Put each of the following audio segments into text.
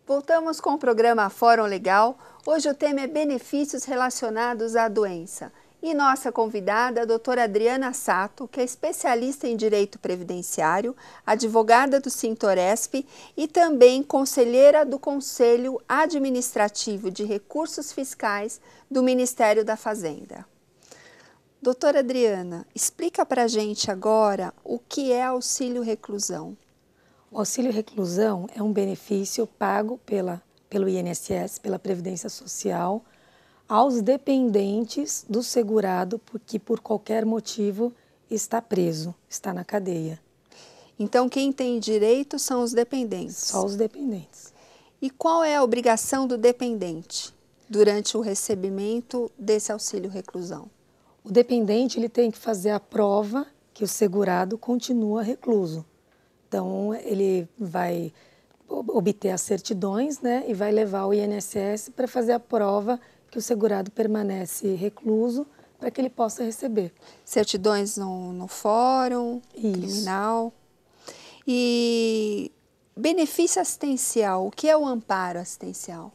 Voltamos com o programa Fórum Legal. Hoje o tema é benefícios relacionados à doença. E nossa convidada, a doutora Adriana Sato, que é especialista em Direito Previdenciário, advogada do Sintoresp e também conselheira do Conselho Administrativo de Recursos Fiscais do Ministério da Fazenda. Doutora Adriana, explica para a gente agora o que é auxílio reclusão. O auxílio reclusão é um benefício pago pelo INSS, pela Previdência Social, aos dependentes do segurado que por qualquer motivo está preso, está na cadeia. Então quem tem direito são os dependentes? Só os dependentes. E qual é a obrigação do dependente durante o recebimento desse auxílio reclusão? O dependente ele tem que fazer a prova que o segurado continua recluso. Então, ele vai obter as certidões, né, e vai levar ao INSS para fazer a prova que o segurado permanece recluso para que ele possa receber. Certidões no fórum criminal. E benefício assistencial, o que é o amparo assistencial?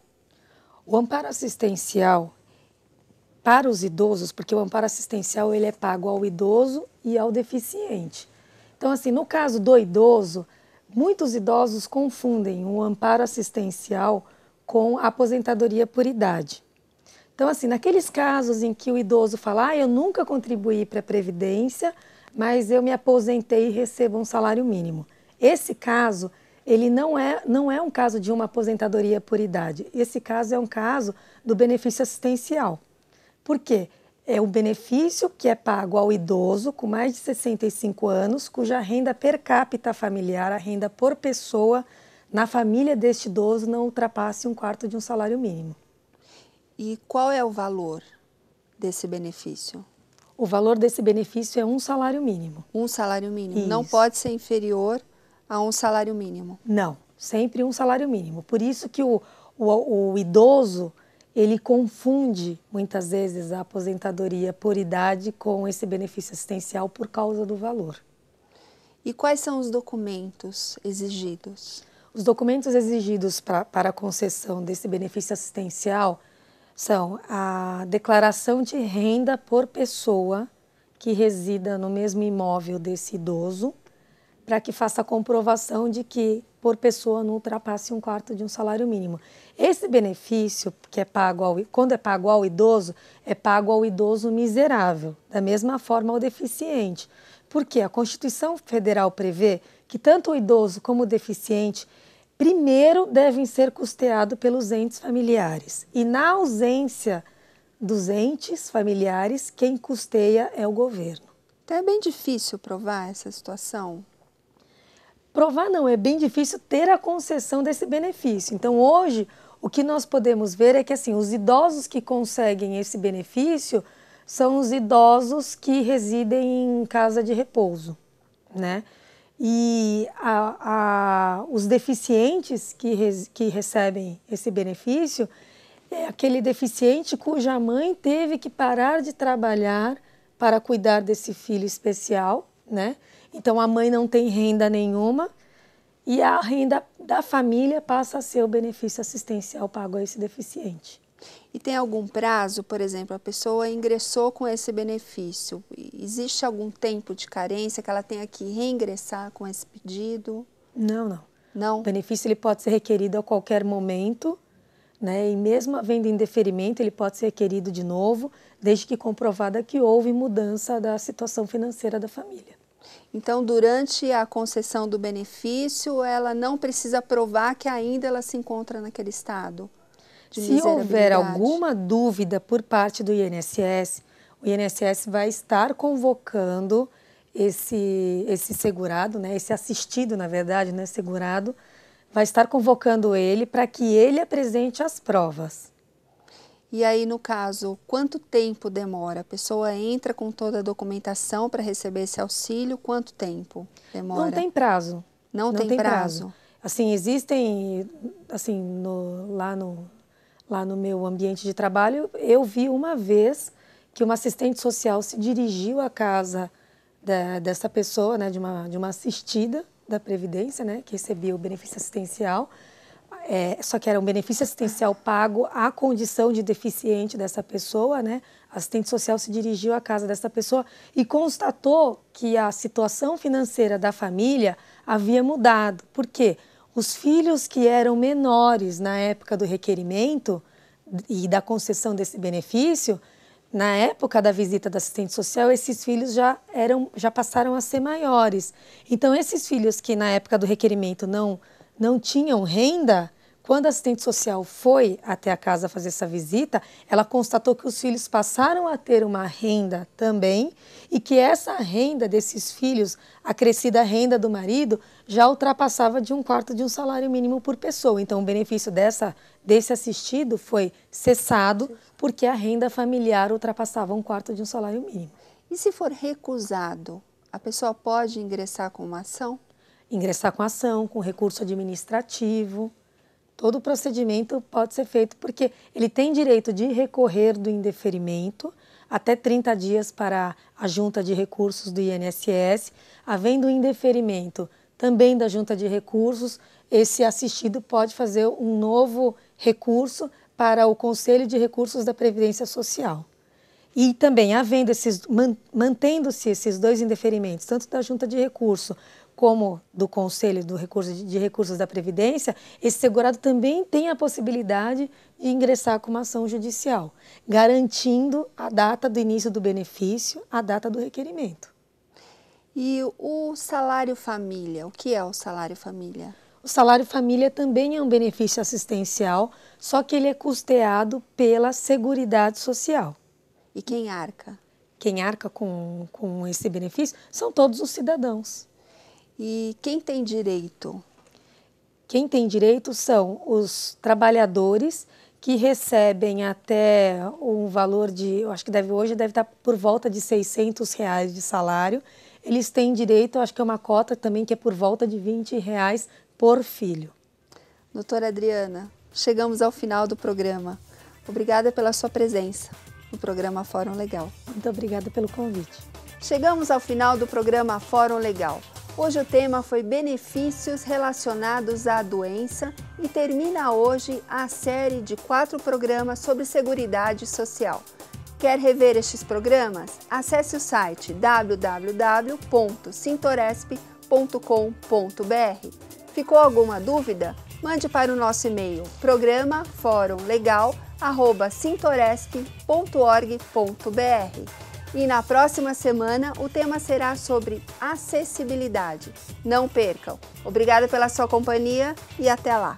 O amparo assistencial para os idosos, porque o amparo assistencial ele é pago ao idoso e ao deficiente. Então, assim, no caso do idoso, muitos idosos confundem o amparo assistencial com a aposentadoria por idade. Então, assim, naqueles casos em que o idoso fala, eu nunca contribuí para a Previdência, mas eu me aposentei e recebo um salário mínimo. Esse caso, ele não é um caso de uma aposentadoria por idade. Esse caso é um caso do benefício assistencial. Por quê? É um benefício que é pago ao idoso com mais de 65 anos, cuja renda per capita familiar, a renda por pessoa na família deste idoso não ultrapasse 1/4 de um salário mínimo. E qual é o valor desse benefício? O valor desse benefício é um salário mínimo. Um salário mínimo. Isso. Não pode ser inferior a um salário mínimo. Não, sempre um salário mínimo. Por isso que o idoso ele confunde muitas vezes a aposentadoria por idade com esse benefício assistencial por causa do valor. E quais são os documentos exigidos? Os documentos exigidos para a concessão desse benefício assistencial são a declaração de renda por pessoa que resida no mesmo imóvel desse idoso, para que faça a comprovação de que por pessoa não ultrapasse 1/4 de um salário mínimo. Esse benefício, que é pago quando é pago ao idoso, é pago ao idoso miserável, da mesma forma ao deficiente. Porque a Constituição Federal prevê que tanto o idoso como o deficiente primeiro devem ser custeados pelos entes familiares. E na ausência dos entes familiares, quem custeia é o governo. Então é bem difícil provar essa situação? Provar não, é bem difícil ter a concessão desse benefício. Então, hoje, o que nós podemos ver é que assim, os idosos que conseguem esse benefício são os idosos que residem em casa de repouso, né? E os deficientes que recebem esse benefício é aquele deficiente cuja mãe teve que parar de trabalhar para cuidar desse filho especial, né? Então, a mãe não tem renda nenhuma e a renda da família passa a ser o benefício assistencial pago a esse deficiente. E tem algum prazo, por exemplo, a pessoa ingressou com esse benefício, existe algum tempo de carência que ela tenha que reingressar com esse pedido? Não. Não? O benefício ele pode ser requerido a qualquer momento, né? E mesmo havendo indeferimento, ele pode ser requerido de novo, desde que comprovada que houve mudança da situação financeira da família. Então, durante a concessão do benefício, ela não precisa provar que ainda ela se encontra naquele estado de miserabilidade. Se houver alguma dúvida por parte do INSS, o INSS vai estar convocando esse segurado, né, esse assistido, na verdade, né, segurado, vai estar convocando ele para que ele apresente as provas. E aí, no caso, quanto tempo demora? A pessoa entra com toda a documentação para receber esse auxílio, quanto tempo demora? Não tem prazo. Não tem prazo? Assim, existem, assim, lá no meu ambiente de trabalho, eu vi uma vez que uma assistente social se dirigiu à casa dessa pessoa, né, de uma assistida da Previdência, né, que recebia o benefício assistencial, Só que era um benefício assistencial pago à condição de deficiente dessa pessoa, né? A assistente social se dirigiu à casa dessa pessoa e constatou que a situação financeira da família havia mudado. Por quê? Os filhos que eram menores na época do requerimento e da concessão desse benefício, na época da visita da assistente social, esses filhos já passaram a ser maiores. Então, esses filhos que na época do requerimento não tinham renda, quando a assistente social foi até a casa fazer essa visita, ela constatou que os filhos passaram a ter uma renda também e que essa renda desses filhos, acrescida renda do marido, já ultrapassava de 1/4 de um salário mínimo por pessoa. Então, o benefício desse assistido foi cessado porque a renda familiar ultrapassava 1/4 de um salário mínimo. E se for recusado, a pessoa pode ingressar com uma ação? Ingressar com ação, com recurso administrativo. Todo o procedimento pode ser feito porque ele tem direito de recorrer do indeferimento até 30 dias para a junta de recursos do INSS. Havendo indeferimento também da junta de recursos, esse assistido pode fazer um novo recurso para o Conselho de Recursos da Previdência Social. E também, mantendo-se esses dois indeferimentos, tanto da junta de recurso como do Conselho de Recursos da Previdência, esse segurado também tem a possibilidade de ingressar com uma ação judicial, garantindo a data do início do benefício, a data do requerimento. E o salário família, o que é o salário família? O salário família também é um benefício assistencial, só que ele é custeado pela Seguridade Social. E quem arca? Quem arca com esse benefício são todos os cidadãos. E quem tem direito? Quem tem direito são os trabalhadores que recebem até um valor de, eu acho que hoje deve estar por volta de R$600 de salário. Eles têm direito, acho que é uma cota também que é por volta de R$20 por filho. Doutora Adriana, chegamos ao final do programa. Obrigada pela sua presença no programa Fórum Legal. Muito obrigada pelo convite. Chegamos ao final do programa Fórum Legal. Hoje o tema foi benefícios relacionados à doença e termina hoje a série de 4 programas sobre Seguridade Social. Quer rever estes programas? Acesse o site www.sintoresp.com.br. Ficou alguma dúvida? Mande para o nosso e-mail programa forumlegal@sintoresp.org.br. E na próxima semana o tema será sobre acessibilidade. Não percam! Obrigada pela sua companhia e até lá!